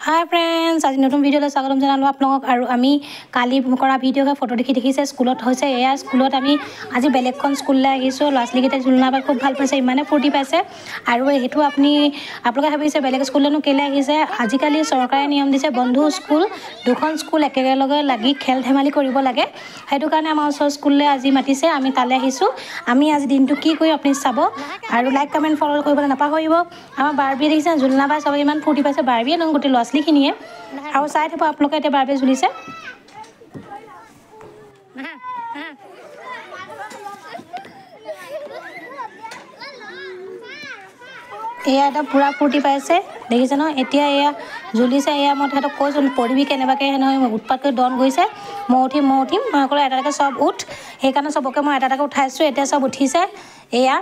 hi friends आज नतुन video स्वागतम जनालो आपलोक और आमी काली करा भिडिओ का फोटो देखि देखिसे स्कूलत होइसे एया स्कूलत आमी आज बेलेगखन स्कूलले आइसो लासली गीता झुलना बा खूब भाल पाइसे इमाने फुर्ती पाइसे और हेतु आपनी आपलोके भाबिसे बेलेग स्कूलनो केले आइसे आजिकाली सरकारे नियम दिसे बंधु स्कूल दुखन स्कूल एकेलगे लागि खेल धেमाली करिब लागे हेतु कारणे आमार ओसर स्कूलले আজি मातिसे आमी ताले आइसो आमी आज दिनटु की करि आपनि चाबो और लाइक कमेन्ट फलो करिबले नापाहरिब आमार बारबी देखिसे झुलना बा सब इमान फुर्ती पाइसे बारबी न गोटे लासली खिनिए और चाय थब आपलोके एते बारबी झुलिसे एया এটা পুরা ফুটি পাইছে দেখিছে ন এতিয়া এয়া ঝুলিছে এয়া মই তেহেতক কৈছো পঢ়িবি কেনেবাকে নহয় উৎপাতকৈ ডন গৈছে মই উঠিম মই ক'লে এটাকে সব উঠ সেইকাৰণে সবকে মই এটাকে উঠাইছো এতিয়া সব উঠিছে এয়া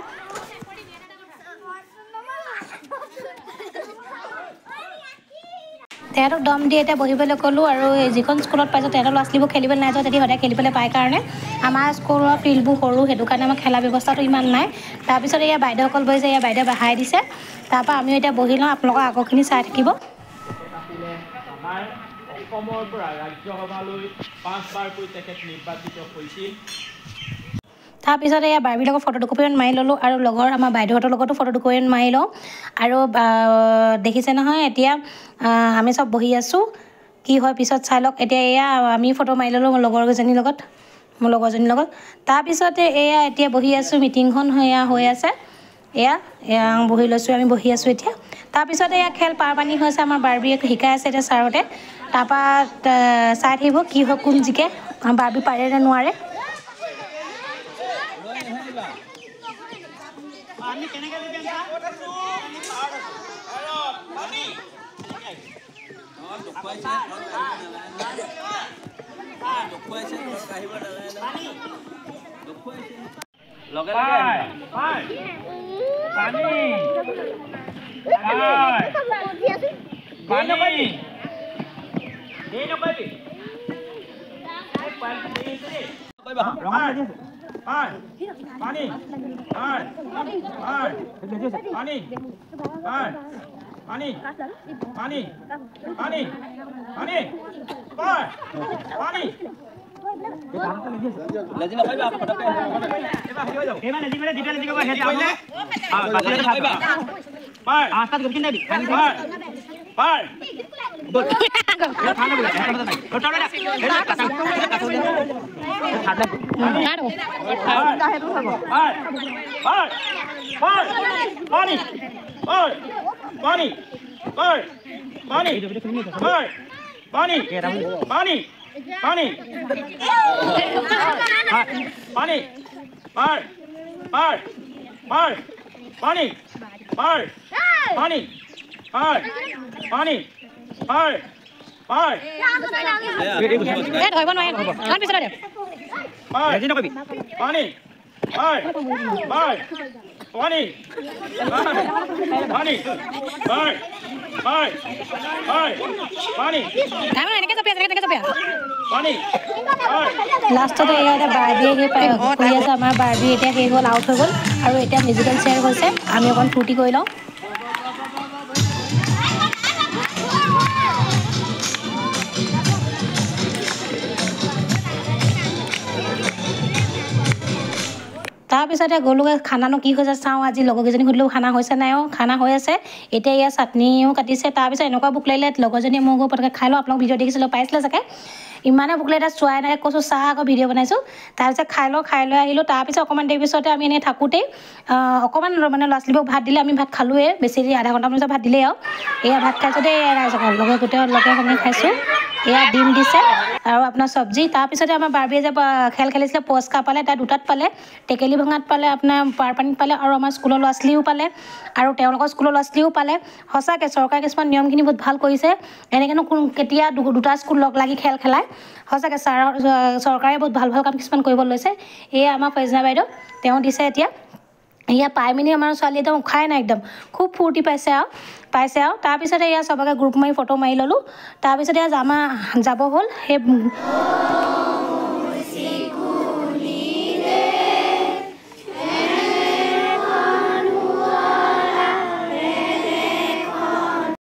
তেহেতক দম দি এটা বহিবলৈ ক'লো আৰু যিখন স্কুলত পাইছো তেহেতৰ লাছলিবোৰ খেলিবলৈ নাই যোৱা যদি সদায় খেলিবলৈ পায় কাৰণে আমাৰ স্কুলৰ ফিল্ডবোৰ সৰু সেইটো কাৰণে আমাৰ খেলা ব্যৱস্থাটো ইমান নাই তাৰপিছত এয়া বাইদেউসকল বহিছে এয়া বাইদেউ বহাই দিছে তাৰপৰা আমিও এতিয়া বহি লওঁ আপোনালোকৰ আগৰখিনি চাই থাকিব অসমৰ পৰা ৰাজ্যসভালৈ 5 বাৰকৈ তেখেত নিৰ্বাচিত হৈছিল তাৰপিছত এয়া বাৰবি লগত ফটো ডকুমেণ্ট মাৰি ল'লোঁ আৰু লগৰ আমাৰ বাইদেউহঁতৰ লগতো ফটো ডকুমেণ্ট মাৰি লওঁ আৰু দেখিছে নহয় এতিয়া আমি সব বহি আছোঁ কি হয় পিছত চাই লওক এতিয়া এয়া আমি ফটো মাৰি ল'লোঁ মোৰ লগৰজনীৰ লগত তাৰপিছতে এয়া এতিয়া বহি আছোঁ মিটিংখন হৈ আছে এয়া বহি লৈছোঁ আমি বহি আছোঁ এতিয়া তাৰপিছতে এয়া খেল পাৰ পানী হৈছে আমাৰ বাৰবিয়ে শিকাই আছে এতিয়া ছাৰহঁতে তাৰপৰা চাই থাকিব কি হয় কোন জিকে বাৰবি পাৰে নে নোৱাৰে লাষ্টতে এয়া বাৰবিয়ে কৰি আছে আমাৰ বাৰবি এতিয়া শেষ হ'ল আউট হৈ গ'ল আৰু এতিয়া মিউজিকেল চেয়াৰ হৈছে আমি অকণ ফূৰ্তি কৰি লওঁ তাৰপিছতে গ'লোগৈ খানানো কি হৈছে চাওঁ আজি লগৰকেইজনী সুধিলেও খানা হৈছে নাই খানা হৈ আছে এতিয়া এয়া চাটনিও কাটিছে তাৰপিছত এনেকুৱা ভোক লাগিলে লগৰজনীয়ে মোক পটকৈ খাই লওঁ আপোনালোক ভিডিঅ' দেখিছিলোঁ পাইছিলে চাগে ইমানে ভোক লাগিলে চোৱাই নাই কৈছোঁ চাহ আকৌ ভিডিঅ' বনাইছোঁ তাৰপিছত খাই লৈ আহিলোঁ তাৰপিছত অকণমান দেৰি পিছতে আমি এনেই থাকোঁতেই অকণমান মানে ল'ৰা ছোৱালীবোৰক ভাত দিলে আমি ভাত খালোঁৱেই বেছি দেৰি আধা ঘণ্টামান পিছত ভাত দিলেই আৰু এয়া ভাত খাইছোঁ দেই এয়া ৰাইজসকল গোটেই লগে আমি খাইছোঁ এয়া ডিম দিছে আৰু আপোনাৰ চব্জি তাৰপিছতে আমাৰ বাৰবিয়ে যে খেল খেলিছিলে পুৰস্কাৰ পালে তাই দুটাত পালে টেকেলি ভঙাত পালে আপোনাৰ পাৰ পানীত পালে আৰু আমাৰ স্কুলৰ ল'ৰা ছোৱালীও পালে আৰু তেওঁলোকৰ স্কুলৰ ল'ৰা ছোৱালীও পালে সঁচাকৈ চৰকাৰে কিছুমান নিয়মখিনি বহুত ভাল কৰিছে এনেকৈনো কেতিয়া দুটা স্কুল লগ লাগি খেল খেলায় সঁচাকৈ চৰকাৰে বহুত ভাল কাম কিছুমান কৰিব লৈছে এয়া আমাৰ ফৈজনা বাইদেউ তেওঁ দিছে এতিয়া এয়া পাই মেলি আমাৰ ছোৱালী একদম উখাই নাই একদম খুব ফূৰ্তি পাইছে আৰু তাৰপিছতে এয়া চবকে গ্ৰুপ মাৰি ফটো মাৰি ল'লোঁ তাৰপিছতে আমাৰ যাব হ'ল সেই